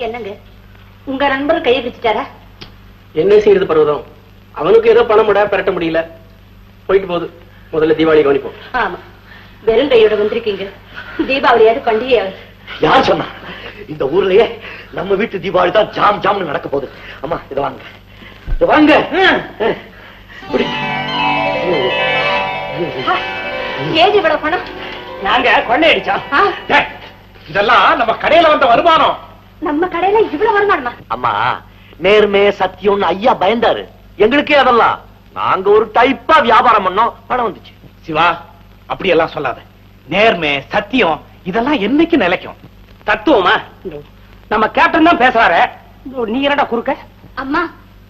என்னங்க உங்க நண்பர் கையை பிடிச்சிட்டாரா? என்ன செய்யறது பர்வதம், அவனுக்கு ஏதோ பணம் பெரட்ட முடியல, போயிட்டு போகுது. முதல்ல தீபாவளி கவனிப்போம். ஆமா, வெறும் கையோட வந்திருக்கீங்க. தீபாவளியாவது பண்டிகையாவது. யார் சொன்னா? இந்த ஊர்லயே நம்ம வீட்டு தீபாவளி தான் ஜாம் ஜாம்னு நடக்க போகுது. அம்மா இத வாங்க, இத வாங்க. ஏது இவ்வளவு பணம்? நாங்க கொள்ளையடிச்சோம். இதெல்லாம் நம்ம கடையில வந்த வருமானம். நம்ம கடையில இவ்வளவு வருமானமா? அம்மா, நேர்மை சத்தியம்னு ஐயா பயந்தாரு. எங்களுக்கே அதெல்லாம் நாங்க ஒரு டைப்பா வியாபாரம் பண்ணோம், பணம் வந்துச்சு. சிவா, அப்படி எல்லாம் சொல்லாத. நேர்மை சத்தியம் இதெல்லாம் என்னைக்கு நிலைக்கும்? தத்துவமா? நம்ம கேப்டன் தான் பேசுறாரு, நீ என்னடா குறுக்க? அம்மா,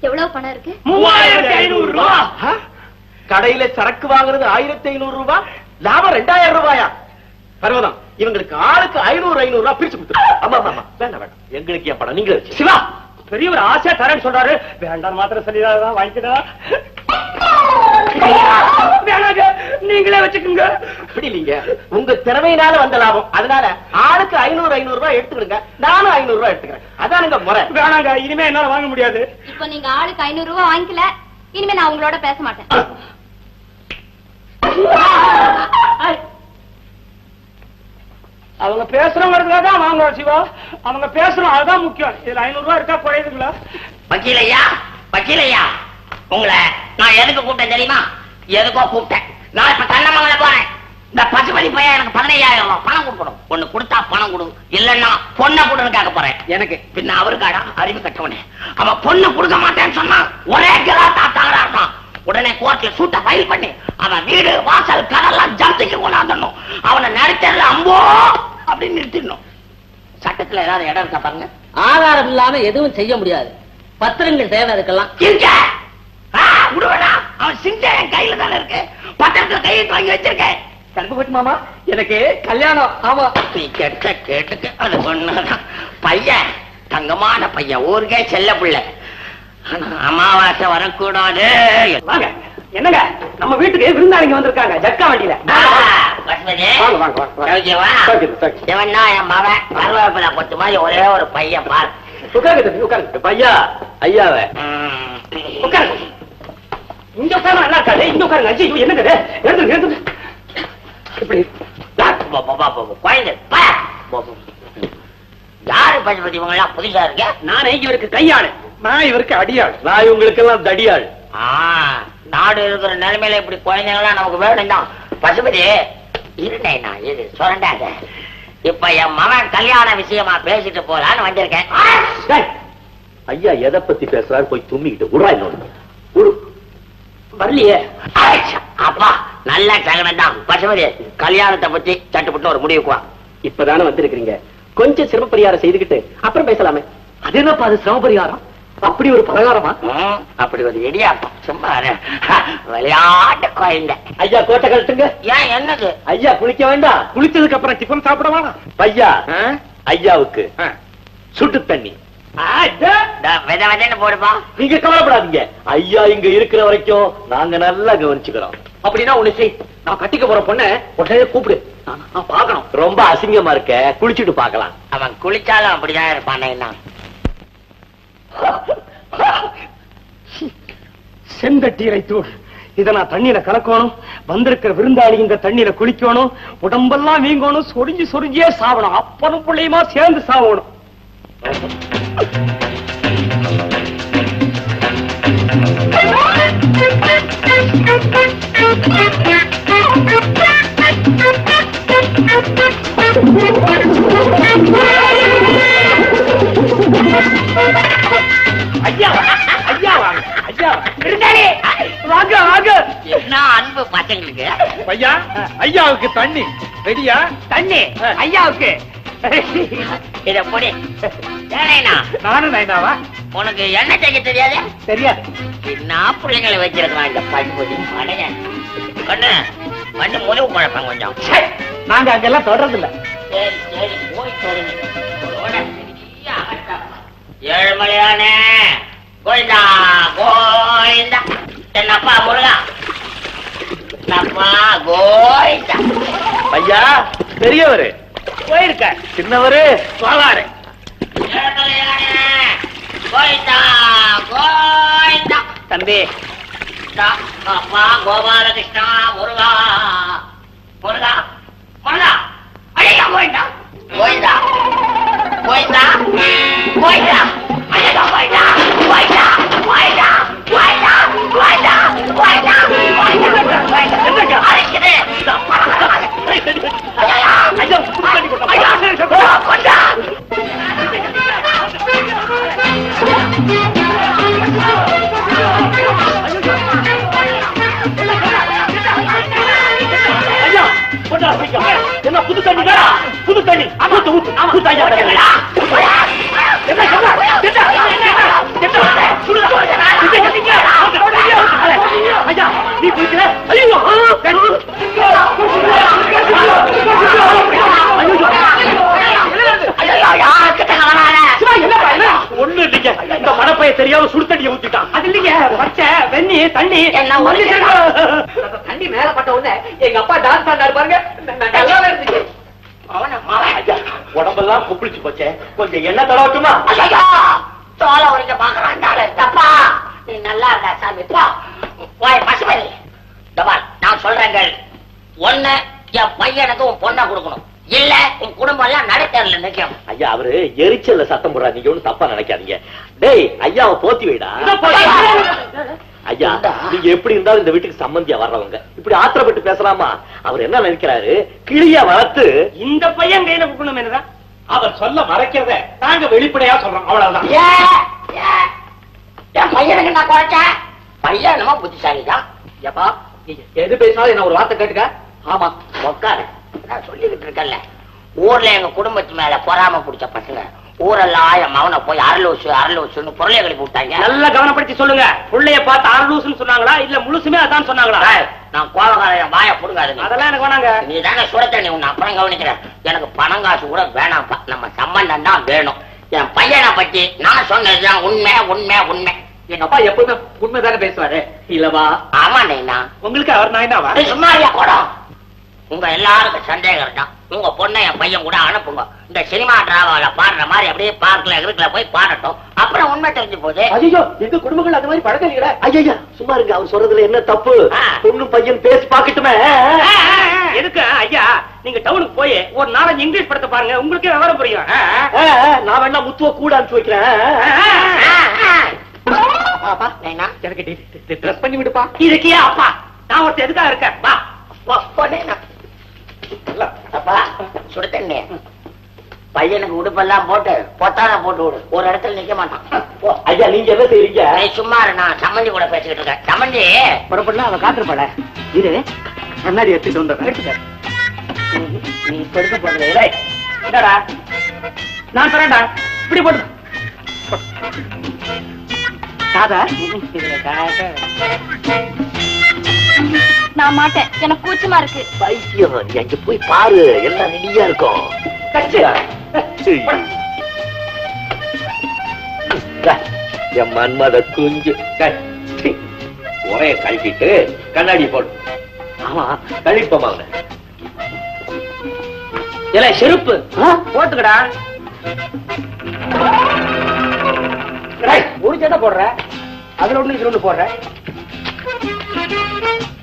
எவ்வளவு பணம் இருக்கு? 3500 ரூபாய். கடையில சரக்கு வாங்குறது 1500 ரூபாய், லாபம் 2000 ரூபாயா? பர்வதம், இவங்களுக்கு ஆளுக்கு 500 ரூபாய் பிரிச்சு கொடுத்துரு. ஆமா ஆமா, வேண்டாம் வேண்டாம், எங்களுக்கு ஏன் பணம், நீங்க வச்சு. சிவா, பெரியவர் ஆசையா தரேன்னு சொல்றாரு, வேண்டாம் மாத்திரம் சொல்லிதான் வாங்கிக்கடா. நீங்களே வச்சுக்கோங்க. அப்படி இல்லீங்க, உங்க திறமையினால வந்த லாபம், அதனால ஆளுக்கு 500 ரூபாய் எடுத்துக்கிடுங்க, நானும் 500 ரூபாய் எடுத்துக்கிறேன். அதானுங்க முறை. வேணாங்க, இனிமே என்னால வாங்க முடியாது. இப்ப நீங்க ஆளுக்கு 500 ரூபாய் வாங்கிக்கல, இனிமே நான் உங்களோட பேச மாட்டேன். அவங்க பேசுறவங்களுக்காக தான் வாங்குறோம் சிவா, அவங்க பேசுறோம், அதுதான் முக்கியம். இதுல 500 ரூபாய் இருக்கா குறையுதுங்களா? வக்கீலையா, வக்கீலையா, உங்களை நான் எதுக்கு கூப்பிட்டேன் தெரியுமா? எதுக்கோ கூப்பிட்டேன். நான் இப்ப தன்னமங்கல போறேன். இந்த பசுபதி பையன் எனக்கு 15000 ரூபாய் பணம் கொடுக்கணும். ஒண்ணு கொடுத்தா பணம் கொடு, இல்லன்னா பொண்ணை கொடுன்னு கேட்க போறேன். எனக்கு பின்ன அவருக்காடா அறிவு கட்டவனே. அவன் பொண்ணு கொடுக்க மாட்டேன்னு சொன்னா ஒரே கிலா தாத்தாங்களா இருக்கான். உடனே கோர்ட்ல சூட்ட ஃபைல் பண்ணி அவன் வீடு வாசல் கடெல்லாம் ஜப்திக்கு கொண்டாந்துடணும். அவனை நிறுத்தல அம்போ அப்படின்னு நிறுத்திடணும். சட்டத்துல ஏதாவது இடம் இருக்கா பாருங்க. ஆதாரம் இல்லாம எதுவும் செய்ய முடியாது. பத்திரங்கள் தேவை இருக்கலாம். அவன் சிங்க என் கையில தானே இருக்கு. பத்திரத்துல கையெழுத்து வாங்கி வச்சிருக்கேன். சண்முகட்டு மாமா, எனக்கு கல்யாணம். ஆமா, நீ கேட்ட கேட்டுக்கு அது ஒண்ணுதான். பையன் தங்கமான பையன், ஊருக்கே செல்ல பிள்ளை. அமாவாசை வரக்கூடாது. வாங்க. என்னங்க, நம்ம வீட்டுக்கு விருந்தாளிங்க வந்திருக்காங்க ஜட்கா வண்டியில. இவன்னா என் மகன் வரவேற்பல கொத்து மாதிரி ஒரே ஒரு பையன் பாரு. உட்காருங்க உட்காருங்க. பையா ஐயாவ உட்காருங்க. இங்க உட்காரு, நல்லா இருக்காது. இங்க உட்காருங்க. அஜி, என்னங்க எழுந்து எழுந்து இப்படி குழந்தை யாரு பசுபதி? இவங்க எல்லாம் புதுசா இருக்க. நானே இவருக்கு கையாளு, நான் இவருக்கு அடியாள், நான் இவங்களுக்கு எல்லாம் தடியாள். நாடு இருக்கிற நிலைமையில இப்படி குழந்தைங்களாம் நமக்கு வேணும் தான். பசுபதி இருந்தேன், இது சொல்றாங்க. இப்ப என் மகன் கல்யாண விஷயமா பேசிட்டு போலான்னு வந்திருக்கேன். ஐயா எதை பத்தி பேசுறாரு? போய் தும்மிக்கிட்டு விடுறா. இன்னொன்னு வரலையே. அப்பா நல்ல சகனம் தான். பசுபதி கல்யாணத்தை பத்தி சட்டுப்பட்டு ஒரு முடிவுக்குவா. இப்பதானே வந்திருக்கிறீங்க, கொஞ்சம் சிரம பரிகாரம் செய்துக்கிட்டு அப்புறம் பேசலாமே. அது என்னப்பா அது சிரம பரிகாரம்? அப்படி ஒரு பலகாரமா? அப்படி ஒரு இடியாப்பம். சும்மா விளையாட்டு குழந்தை. ஐயா கோட்டை கழட்டுங்க. ஏன் என்னது? ஐயா குளிக்க வேண்டாம், குளிச்சதுக்கு அப்புறம் டிஃபன் சாப்பிட வேணாம். பையா ஐயாவுக்கு சுட்டு தண்ணி வித விதன்னு போடுப்பா. நீங்க கவலைப்படாதீங்க, ஐயா இங்க இருக்கிற வரைக்கும் நாங்க நல்லா கவனிச்சுக்கிறோம். அப்படின்னா ஒண்ணு செய், நான் கட்டிக்க போற பொண்ண உடனே கூப்பிடு, நான் பாக்கணும். ரொம்ப அசிங்கமா இருக்க, குளிச்சுட்டு பாக்கலாம். அவன் குளிச்சாலும் அப்படிதான் இருப்பானே. செந்தட்டீரை தூள், இத நான் தண்ணீர கலக்கணும். வந்திருக்கிற விருந்தாளி இந்த தண்ணீர குளிக்கணும், உடம்பெல்லாம் வீங்கணும், சொரிஞ்சு சொரிஞ்சியே சாவணும். அப்பனும் பிள்ளையுமா சேர்ந்து சாவணும். ஐயா ஐயா வாங்க, ஐயா விருந்தாளி வாங்க வாங்க. என்ன அன்பு பசங்களுக்கு. ஐயா ஐயாவுக்கு தண்ணி ரெடியா? தண்ணி ஐயாவுக்கு. இத பொடி. நானும் நைனாவா? உனக்கு என்ன செய்ய தெரியாது? தெரியாது. என்ன பிள்ளைங்களை வச்சிருக்கலாம் இந்த பண்புதி கண்ணு கண்ணு முழுவு குழப்பம் கொஞ்சம். நாங்க அங்கெல்லாம் தொடர்றது இல்ல. சரி சரி போய் தொடங்க. ஏழுமலையானே கோயிந்தா கோயிந்தா. என்னப்பா முருகா, என்னப்பா கோயிந்தா. ஐயா பெரியவரு போயிருக்க, சின்னவரு சோழாரு. ஏழுமலையானே கோயிந்தா கோயிந்தா. தம்பி அப்பா கோபாலகிருஷ்ணா முருகா முருகா முருகா. ஐயா கோயிந்தா கோயிந்தா கோயிந்தா கோயிந்தா. ஐயா கோயிந்தா கோயிந்தா கோயிந்தா கோயிந்தா கோயிந்தா கோயிந்தா கோயிந்தா. அழைக்குது. என்ன புது தண்ணி புது தண்ணி ஐயா நீ குடிக்கிற ஒண்ணு இல்லைங்க. இந்த மனப்பைய தெரியாம சுடு தண்ணியை ஊத்திட்டான். அது இல்லைங்க பச்சை வெண்ணி தண்ணி தண்ணி மேல பட்ட உடனே எங்க அப்பா டான்ஸ் ஆடாரு பாருங்க. நல்லாவே இருந்துச்சு. உடம்பெல்லாம் குப்பிளிச்சு போச்சே. கொஞ்சம் எண்ணெய் தடவட்டுமா? தோலை உரிக்க பாக்குறான். தப்பா நீ நல்லா இருக்க சாமி. பசுமதி நான் சொல்றேங்க. ஒண்ணு என் பையனுக்கு உன் பொண்ணை கொடுக்கணும். இல்ல உன் குடும்பம் எல்லாம் நடைத்தேர்ல நிக்கும். ஐயா அவரு எரிச்சல்ல சத்தம் போடுறா. நீங்க ஒண்ணு தப்பா நினைக்காதீங்க. டேய் ஐயாவை போத்தி வைடா. ஐயா நீங்க எப்படி இருந்தாலும் இந்த வீட்டுக்கு சம்பந்தியா வர்றவங்க இப்படி ஆத்திரப்பட்டு பேசலாமா? அவர் என்ன நினைக்கிறாரு? கிளியா வளர்த்து இந்த பையன் கையில கொடுக்கணும் என்னதான் அவர் சொல்ல மறைக்கிறத நாங்க வெளிப்படையா சொல்றோம். அவ்வளவுதான். என் பையனுக்கு நான் குறைச்சேன். பையன் என்னமோ புத்திசாலிதான். எப்பா நீங்க எது பேசினாலும் என்ன ஒரு வார்த்தை கேட்டுக்க. ஆமா உட்காரு. நான் சொல்லிக்கிட்டு இருக்கேன்ல, ஊர்ல எங்க குடும்பத்து மேல பொறாம பிடிச்ச பசங்க ஊரெல்லாம் என் மகனை போய் அரலூசுன்னு பொருளை கழிப்பு விட்டாங்க. நல்லா கவனப்படுத்தி சொல்லுங்க. புள்ளைய பார்த்து அரலூசுன்னு சொன்னாங்களா இல்ல முழுசுமே அதான் சொன்னாங்களா? நான் கோவக்காரன் வாய புடுங்காதுங்க. அதெல்லாம் எனக்கு வேணாங்க. நீ தானே சுட தண்ணி உன்னை அப்புறம் கவனிக்கிறேன். எனக்கு பணம் காசு கூட வேணாம்ப்பா. நம்ம சம்பந்தம் தான் வேணும். என் பையனை பத்தி நான் சொன்னதுதான் உண்மை உண்மை உண்மை. எங்க அப்பா எப்பவுமே உண்மைதானே பேசுவாரு இல்லவா? ஆமாண்ணா. உங்களுக்கு அவர் நான் என்னவா? சும்மாரியா கூட உங்க எல்லாருக்கும் சந்தேகம் தான். உங்க பொண்ணை என் பையன் கூட அனுப்புங்க. இந்த சினிமா டிராமாவில பாடுற மாதிரி அப்படியே பார்க்கல இருக்குல போய் பாடட்டும். அப்புறம் உண்மை தெரிஞ்சு போகுது. ஐயோ எங்க குடும்பங்கள் அது மாதிரி பழக்கம் இல்லையா? ஐயா சும்மா இருங்க. அவர் சொல்றதுல என்ன தப்பு? பொண்ணு பையன் பேசி பாக்கட்டுமே. எதுக்கு ஐயா நீங்க டவுனுக்கு போய் ஒரு 4-5 இங்கிலீஷ் படத்தை பாருங்க. உங்களுக்கே விவரம் புரியும். நான் வேணா முத்துவ கூட அனுப்பிச்சு வைக்கிறேன். எனக்கு ட்ரெஸ் பண்ணி விடுப்பா. இதுக்கே அப்பா நான் ஒருத்தர் எதுக்காக இருக்கேன். அப்பா சுடு தண்ணி பையனுக்கு உடுப்பெல்லாம் போட்டு பொத்தான போட்டு விடு. ஒரு இடத்துல நிக்க மாட்டான். ஐயா நீங்க என்ன செய்றீங்க? நீ சும்மா நான் சம்மந்தி கூட பேசிக்கிட்டு இருக்கேன். சம்மந்தி புறப்படலாம். அவ காத்திருப்பாள. இது கண்ணாடி எடுத்துட்டு வந்துடுறேன். நீ பெருக்க போடுற என்னடா நான் தரேன்டா. இப்படி போட்டு நான் மாட்டேன். எனக்கு கூச்சமா இருக்கு. பைத்தியம் நீ அங்க போய் பாரு. எல்லாம் ரெடியா இருக்கும். என் மன்மத குஞ்சு உரைய கழட்டிட்டு கண்ணாடி போடு. ஆமா கழிப்பமாங்க. இல்ல செருப்பு போட்டுக்கடா. ஒரு சட்டை போடுற. அதுல ஒண்ணு இதுல ஒண்ணு போடுற.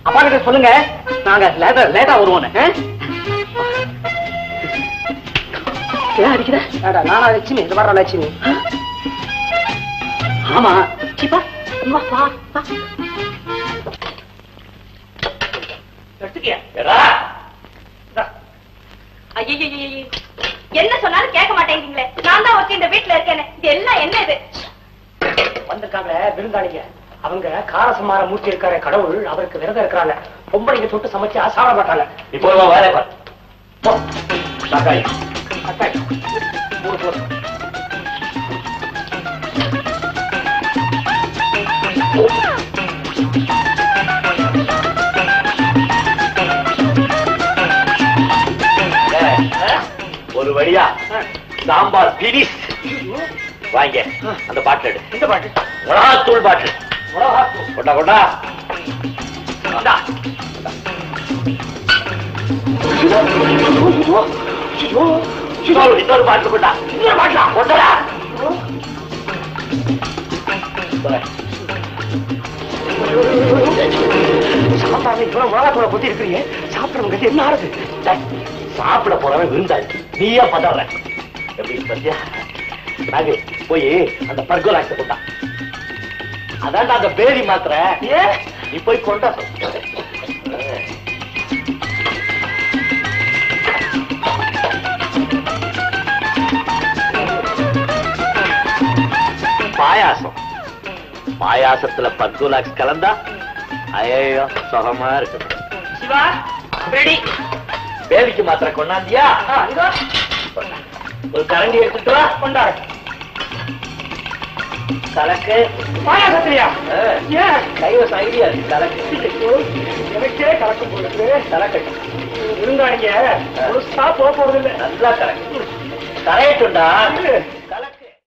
அப்பா கிட்ட சொல்லுங்க நாங்க லேட்டா வருவோம். அடிக்கிற நானா லட்சுமி? இது வர்ற லட்சுமி. ஆமா சிப்பா என்ன சொன்னாலும் கேட்க மாட்டேங்கிறீங்களே. நான் தான் ஒருத்தி இந்த வீட்டுல இருக்கேன். இது எல்லாம் என்ன இது? வந்திருக்காங்க விருந்தாளிங்க. அவங்க காரசமார மூர்த்தி இருக்காரு கடவுள். அவருக்கு விரதம் இருக்கிறாங்க. பொம்பளைங்க தொட்டு சமைச்சு சாப்பிட மாட்டாங்க. இப்போ வேலை பாரு. ஒரு வழியா சாம்பார் பிரிஸ் வாங்க. அந்த பாட்டு எடு. இந்த பாட்டு மிளகாத்தூள் பாட்டு. கொண்டா கொண்டா. இன்னொரு பாட்டு கொண்டா. இன்னொரு பாட்டா கொண்டா. சாப்பாடு இவ்வளவு வாழைப்பழ பொத்தி இருக்கிறீங்க, சாப்பிடறவங்க என்ன ஆறுது? சாப்பிட போறவன் விருந்தாய், நீயா பதற எப்படி பத்தியா? நாங்க போய் அந்த பர்கோலாக்ஸ கொண்டா. அதான் அந்த பேதி மாத்திர நீ போய் கொண்டா. பாயாசம், பாயாசத்துல பர்கோலாக்ஸ் கலந்தா ஐயோ சுகமா இருக்கு. சிவா ரெடி. பேதிக்கு மாத்திர கொண்டாந்தியா? ஒரு கரண்டி எடுத்துட்டு வா. கொண்டாடு. கலக்கு. பாயாசத்திலையா? ஏன் கைவசம் ஐடியா இருக்கு. கலக்கு. எனக்கே கலக்கும் போடுறது. கலக்கட்டும். இருந்தாங்க முழுசா போக போறது இல்லை. நல்லா கலக்கு. கரையட்டும்டா.